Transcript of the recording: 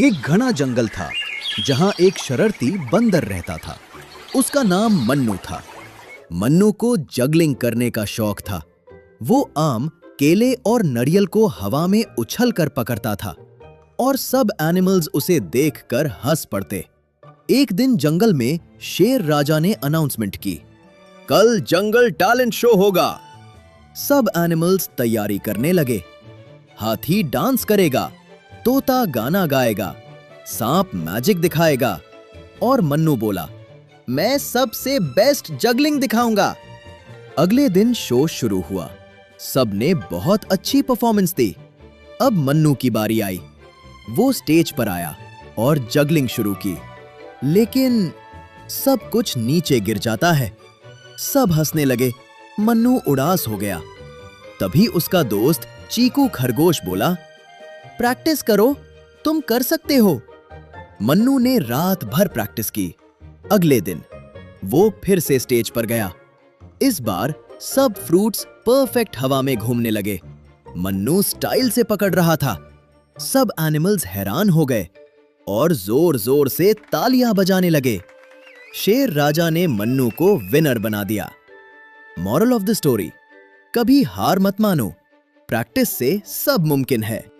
एक घना जंगल था जहां एक शरारती बंदर रहता था। उसका नाम मन्नू था। मन्नू को जगलिंग करने का शौक था। वो आम, केले और नारियल को हवा में उछल कर पकड़ता था और सब एनिमल्स उसे देखकर हंस पड़ते। एक दिन जंगल में शेर राजा ने अनाउंसमेंट की, कल जंगल टैलेंट शो होगा। सब एनिमल्स तैयारी करने लगे। हाथी डांस करेगा, तोता गाना गाएगा, सांप मैजिक दिखाएगा और मन्नू बोला, मैं सबसे बेस्ट जगलिंग दिखाऊंगा। अगले दिन शो शुरू हुआ। सबने बहुत अच्छी परफॉर्मेंस दी। अब मन्नू की बारी आई। वो स्टेज पर आया और जगलिंग शुरू की, लेकिन सब कुछ नीचे गिर जाता है। सब हंसने लगे। मन्नू उदास हो गया। तभी उसका दोस्त चीकू खरगोश बोला, प्रैक्टिस करो, तुम कर सकते हो। मन्नू ने रात भर प्रैक्टिस की। अगले दिन वो फिर से स्टेज पर गया। इस बार सब फ्रूट्स परफेक्ट हवा में घूमने लगे। मन्नू स्टाइल से पकड़ रहा था। सब एनिमल्स हैरान हो गए और जोर जोर से तालियां बजाने लगे। शेर राजा ने मन्नू को विनर बना दिया। मॉरल ऑफ द स्टोरी, कभी हार मत मानो, प्रैक्टिस से सब मुमकिन है।